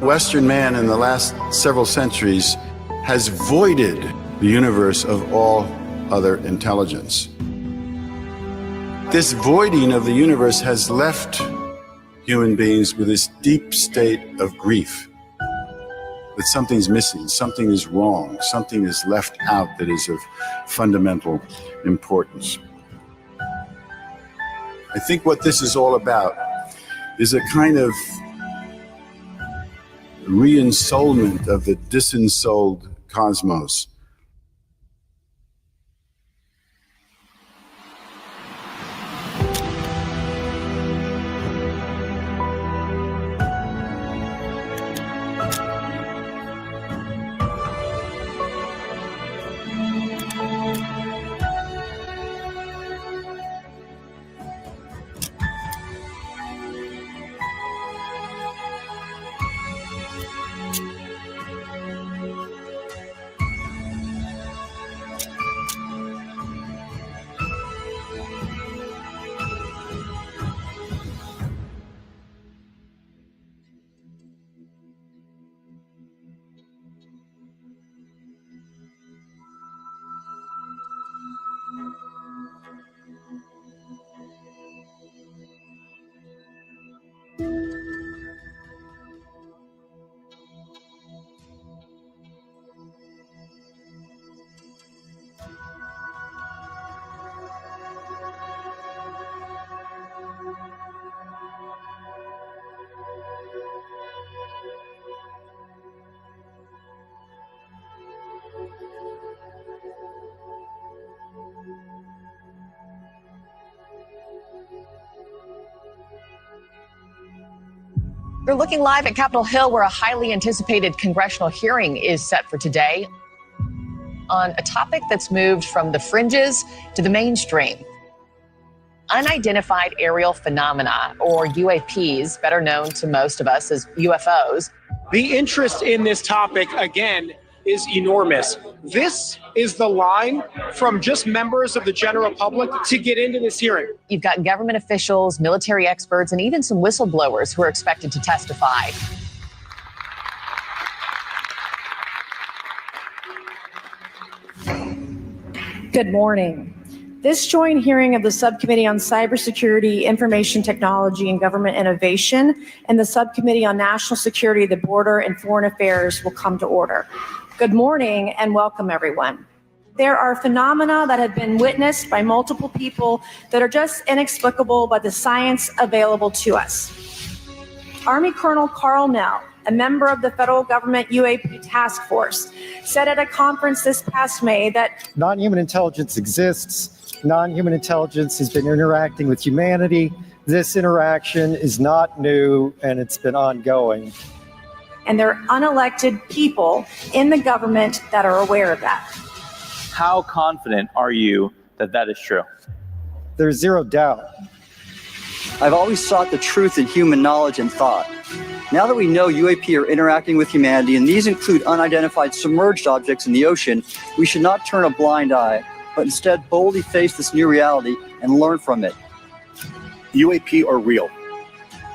Western man in the last several centuries has voided the universe of all other intelligence. This voiding of the universe has left human beings with this deep state of grief, that something's missing, something is wrong, something is left out that is of fundamental importance. I think what this is all about is a kind of re-ensoulment of the disensouled cosmos. We're looking live at Capitol Hill, where a highly anticipated congressional hearing is set for today on a topic that's moved from the fringes to the mainstream. Unidentified aerial phenomena, or UAPs, better known to most of us as UFOs. The interest in this topic, again, is enormous. This is the line from just members of the general public to get into this hearing. You've got government officials, military experts, and even some whistleblowers who are expected to testify. Good morning. This joint hearing of the Subcommittee on Cybersecurity, Information Technology, and Government Innovation and the Subcommittee on National Security, the Border, and Foreign Affairs will come to order. Good morning and welcome, everyone. There are phenomena that have been witnessed by multiple people that are just inexplicable by the science available to us. Army Colonel Carl Nell, a member of the federal government UAP task force, said at a conference this past May that non-human intelligence exists. Non-human intelligence has been interacting with humanity. This interaction is not new and it's been ongoing. And there are unelected people in the government that are aware of that. How confident are you that that is true? There's zero doubt. I've always sought the truth in human knowledge and thought. Now that we know UAP are interacting with humanity, and these include unidentified submerged objects in the ocean, we should not turn a blind eye, but instead boldly face this new reality and learn from it. UAP are real.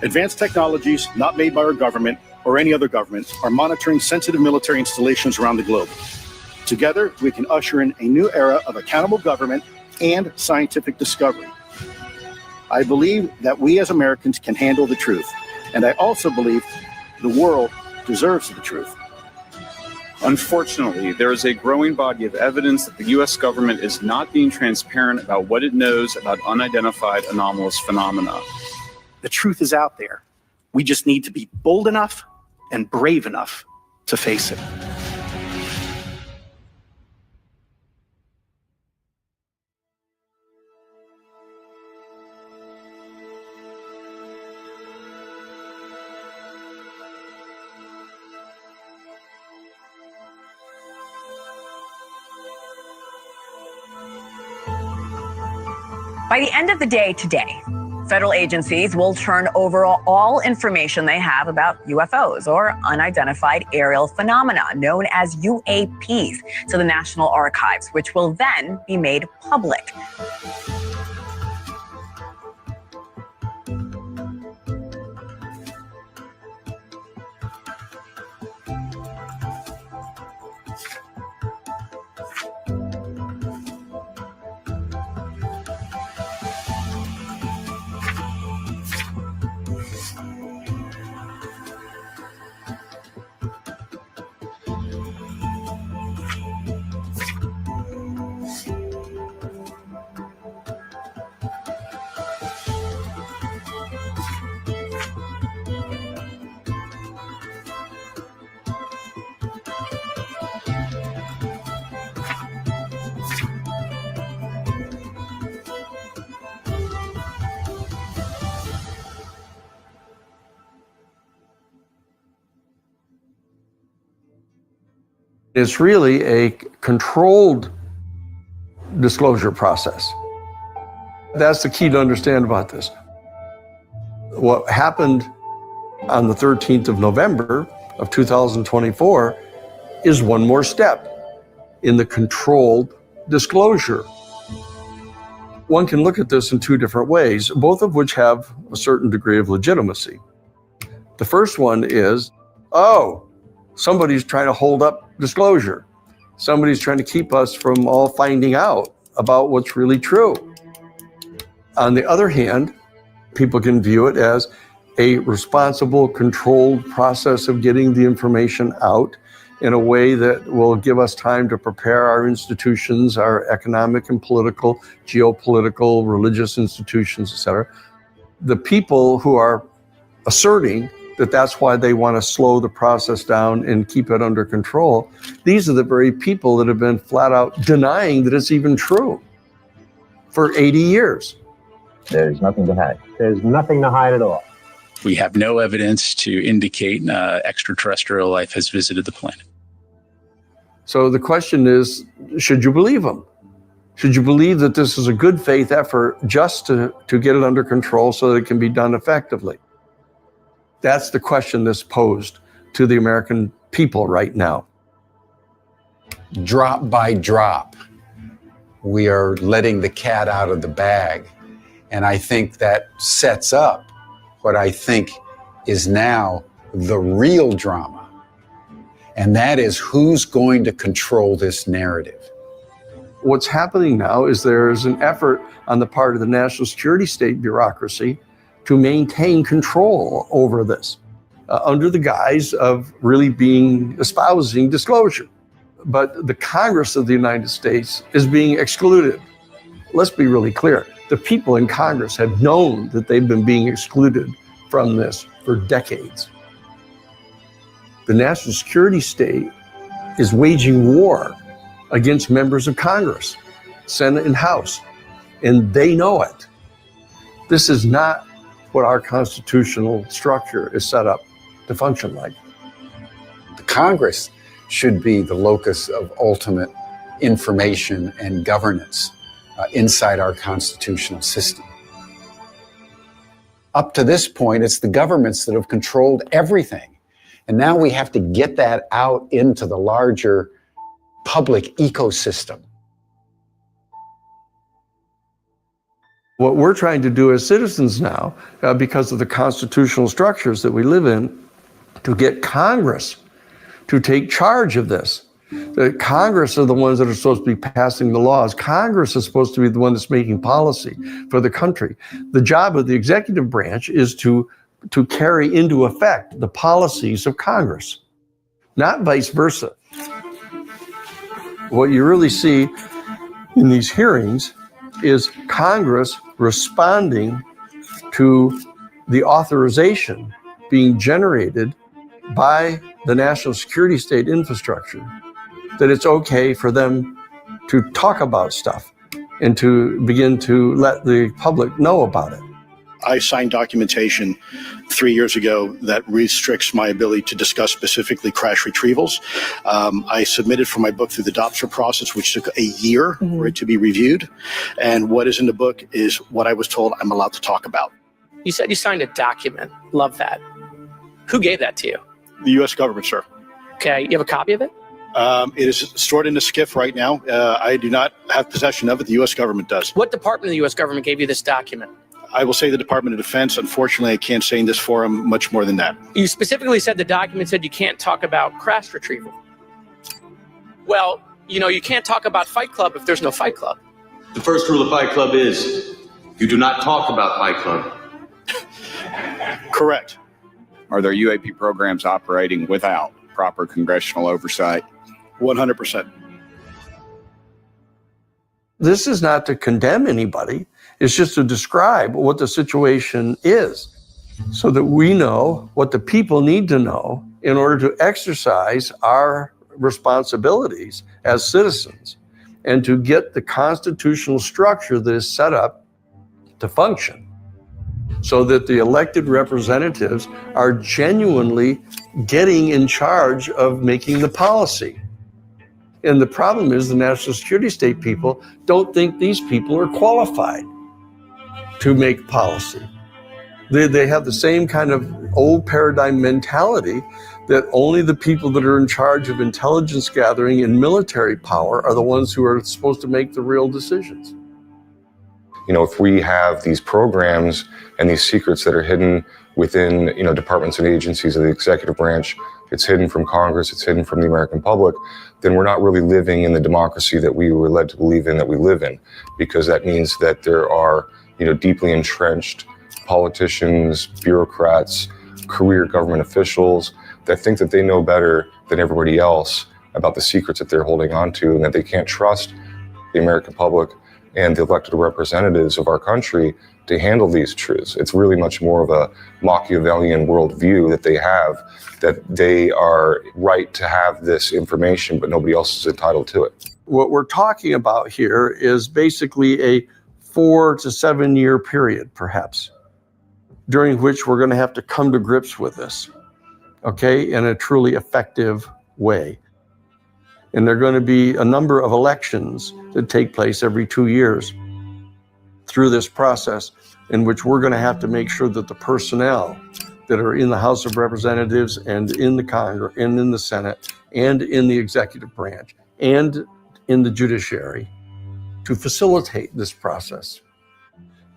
Advanced technologies not made by our government or any other government are monitoring sensitive military installations around the globe. Together, we can usher in a new era of accountable government and scientific discovery. I believe that we as Americans can handle the truth, and I also believe the world deserves the truth. Unfortunately, there is a growing body of evidence that the U.S. government is not being transparent about what it knows about unidentified anomalous phenomena. The truth is out there. We just need to be bold enough and brave enough to face it. By the end of the day today, federal agencies will turn over all information they have about UFOs, or unidentified aerial phenomena, known as UAPs, to the National Archives, which will then be made public. It's really a controlled disclosure process. That's the key to understand about this. What happened on the 13th of November of 2024 is one more step in the controlled disclosure. One can look at this in two different ways, both of which have a certain degree of legitimacy. The first one is, oh, somebody's trying to hold up disclosure. Somebody's trying to keep us from all finding out about what's really true. On the other hand, people can view it as a responsible, controlled process of getting the information out in a way that will give us time to prepare our institutions, our economic and political, geopolitical, religious institutions, etc. The people who are asserting that that's why they want to slow the process down and keep it under control, these are the very people that have been flat out denying that it's even true for 80 years. There's nothing to hide. There's nothing to hide at all. We have no evidence to indicate extraterrestrial life has visited the planet. So the question is, should you believe them? Should you believe that this is a good faith effort just to get it under control so that it can be done effectively? That's the question that's posed to the American people right now. Drop by drop, we are letting the cat out of the bag. And I think that sets up what I think is now the real drama. And that is who's going to control this narrative. What's happening now is there's an effort on the part of the national security state bureaucracy to maintain control over this under the guise of really espousing disclosure. But the Congress of the United States is being excluded. Let's be really clear. The people in Congress have known that they've been being excluded from this for decades. The national security state is waging war against members of Congress, Senate and House, and they know it. This is not what our constitutional structure is set up to function like. The Congress should be the locus of ultimate information and governance inside our constitutional system. Up to this point, it's the governments that have controlled everything. And now we have to get that out into the larger public ecosystem. What we're trying to do as citizens now, because of the constitutional structures that we live in, to get Congress to take charge of this. The Congress are the ones that are supposed to be passing the laws. Congress is supposed to be the one that's making policy for the country. The job of the executive branch is to carry into effect the policies of Congress, not vice versa. What you really see in these hearings is Congress responding to the authorization being generated by the national security state infrastructure that it's okay for them to talk about stuff and to begin to let the public know about it. I signed documentation 3 years ago that restricts my ability to discuss specifically crash retrievals. I submitted for my book through the DOPSR process, which took a year for it to be reviewed. And what is in the book is what I was told I'm allowed to talk about. You said you signed a document. Love that. Who gave that to you? The U.S. government, sir. Okay, you have a copy of it? It is stored in a SCIF right now. I do not have possession of it. The U.S. government does. What department of the U.S. government gave you this document? I will say the Department of Defense. Unfortunately, I can't say in this forum much more than that. You specifically said the document said you can't talk about crash retrieval. Well, you can't talk about Fight Club if there's no Fight Club. The first rule of Fight Club is you do not talk about Fight Club. Correct. Are there UAP programs operating without proper congressional oversight? 100%. This is not to condemn anybody. It's just to describe what the situation is so that we know what the people need to know in order to exercise our responsibilities as citizens and to get the constitutional structure that is set up to function so that the elected representatives are genuinely getting in charge of making the policy. And the problem is the national security state people don't think these people are qualified to make policy. They have the same kind of old paradigm mentality that only the people that are in charge of intelligence gathering and military power are the ones who are supposed to make the real decisions. You know, if we have these programs and these secrets that are hidden within, you know, departments and agencies of the executive branch, it's hidden from Congress, it's hidden from the American public, then we're not really living in the democracy that we were led to believe in that we live in, because that means that there are, you know, deeply entrenched politicians, bureaucrats, career government officials that think that they know better than everybody else about the secrets that they're holding on to, and that they can't trust the American public and the elected representatives of our country to handle these truths. It's really much more of a Machiavellian worldview that they have, that they are right to have this information, but nobody else is entitled to it. What we're talking about here is basically a 4 to 7 year period, perhaps, during which we're going to have to come to grips with this, okay, in a truly effective way. And there are going to be a number of elections that take place every 2 years through this process, in which we're going to have to make sure that the personnel that are in the House of Representatives and in the Congress and in the Senate and in the executive branch and in the judiciary to facilitate this process,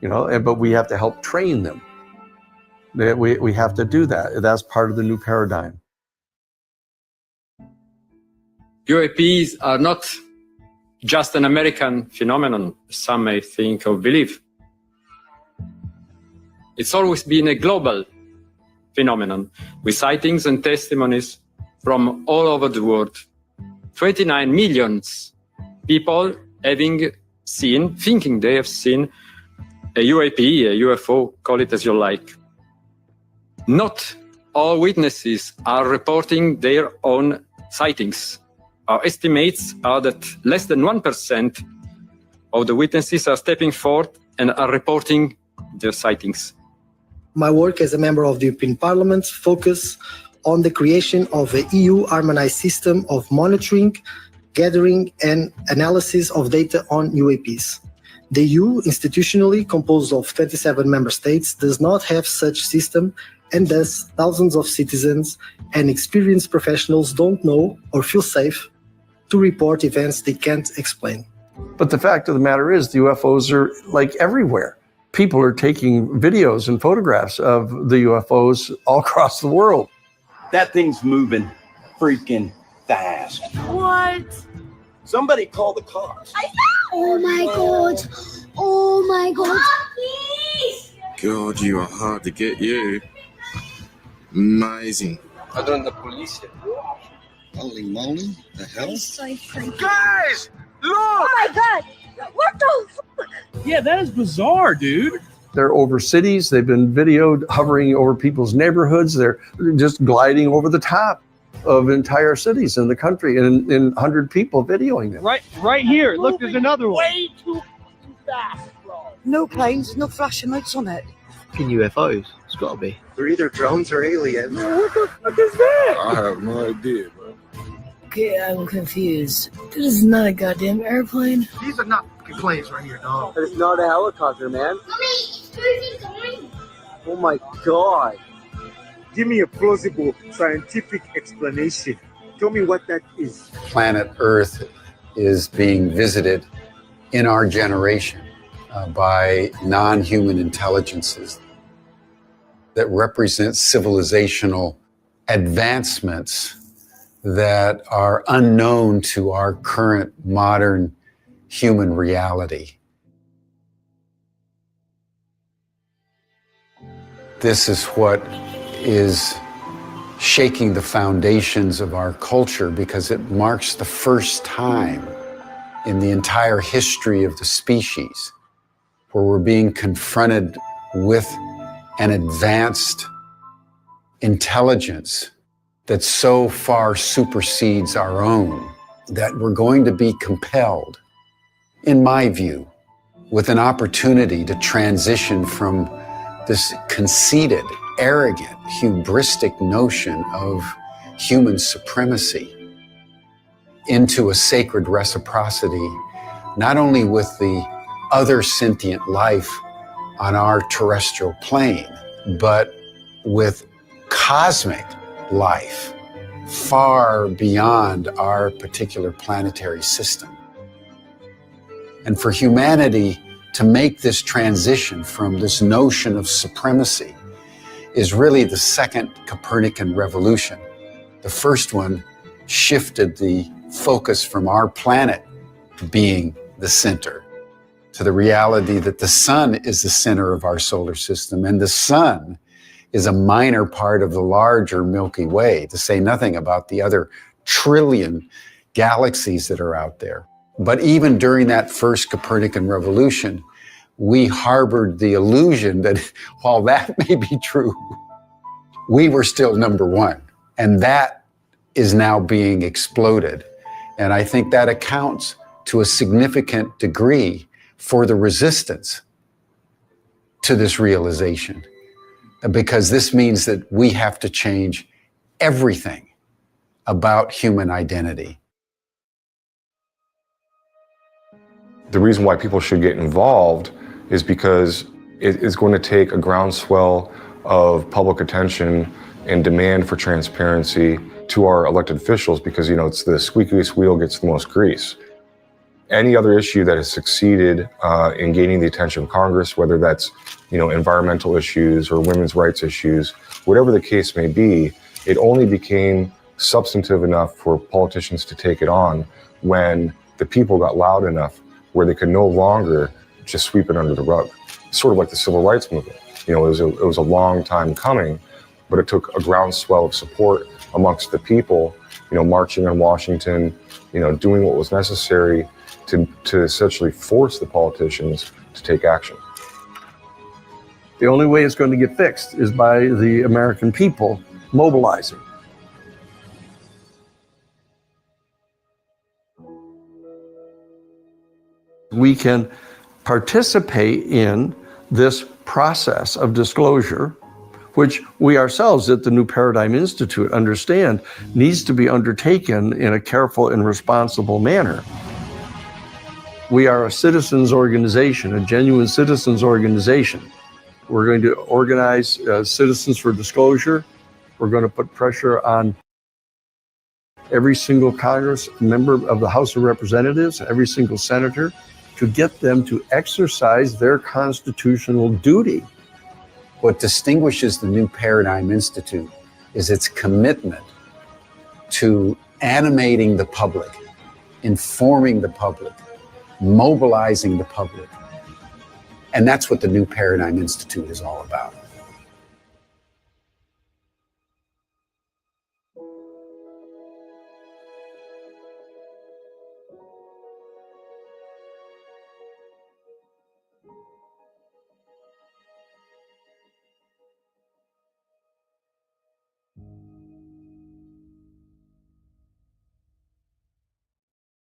you know, but we have to help train them. We have to do that. That's part of the new paradigm. UAPs are not just an American phenomenon, some may think or believe. It's always been a global phenomenon, with sightings and testimonies from all over the world. 29 million people having seen, thinking they have seen a UAP, a UFO, call it as you like. Not all witnesses are reporting their own sightings. Our estimates are that less than 1% of the witnesses are stepping forth and are reporting their sightings. My work as a member of the European Parliament focuses on the creation of an EU harmonized system of monitoring, gathering, and analysis of data on UAPs. The EU, institutionally composed of 27 member states, does not have such system, and thus thousands of citizens and experienced professionals don't know or feel safe to report events they can't explain. But the fact of the matter is the UFOs are like everywhere. People are taking videos and photographs of the UFOs all across the world. That thing's moving freaking fast. What? Somebody call the cops. Oh my god. Oh my god. God, you are hard to get, you. Amazing. I don't know the police. Holy moly, the hell? So creepy. Guys, look! Oh my god. What the fuck? Yeah, that is bizarre, dude. They're over cities. They've been videoed hovering over people's neighborhoods. They're just gliding over the top of entire cities in the country, and 100 people videoing them. Right here. Look, there's another one. Way too fast, bro. No planes, no flashing lights on it. Fucking UFOs. It's got to be. They're either drones or aliens. What the fuck is that? I have no idea, bro. Okay, I'm confused. This is not a goddamn airplane. These are not planes right here, dog. It's not a helicopter, man. Oh my god. Give me a plausible scientific explanation. Tell me what that is. Planet Earth is being visited in our generation by non-human intelligences that represent civilizational advancements that are unknown to our current modern human reality. This is what is shaking the foundations of our culture, because it marks the first time in the entire history of the species where we're being confronted with an advanced intelligence that so far supersedes our own that we're going to be compelled, in my view, with an opportunity to transition from this conceited, arrogant, hubristic notion of human supremacy into a sacred reciprocity, not only with the other sentient life on our terrestrial plane, but with cosmic life far beyond our particular planetary system. And for humanity to make this transition from this notion of supremacy is really the second Copernican revolution. The first one shifted the focus from our planet being the center to the reality that the sun is the center of our solar system, and the sun is a minor part of the larger Milky Way, to say nothing about the other trillion galaxies that are out there. But even during that first Copernican revolution, we harbored the illusion that while that may be true, we were still number one. And that is now being exploded. And I think that accounts to a significant degree for the resistance to this realization, because this means that we have to change everything about human identity. The reason why people should get involved is because it is going to take a groundswell of public attention and demand for transparency to our elected officials, because, you know, it's the squeakiest wheel gets the most grease. Any other issue that has succeeded in gaining the attention of Congress, whether that's, you know, environmental issues or women's rights issues, whatever the case may be, it only became substantive enough for politicians to take it on when the people got loud enough where they could no longer just sweep it under the rug. Sort of like the civil rights movement. You know, it was a long time coming, but it took a groundswell of support amongst the people, you know, marching on Washington, you know, doing what was necessary to essentially force the politicians to take action. The only way it's going to get fixed is by the American people mobilizing. We can participate in this process of disclosure, which we ourselves at the New Paradigm Institute understand needs to be undertaken in a careful and responsible manner. We are a citizens organization, a genuine citizens organization. We're going to organize Citizens for Disclosure. We're going to put pressure on every single Congress member of the House of Representatives, every single senator, to get them to exercise their constitutional duty. What distinguishes the New Paradigm Institute is its commitment to animating the public, informing the public, mobilizing the public. And that's what the New Paradigm Institute is all about.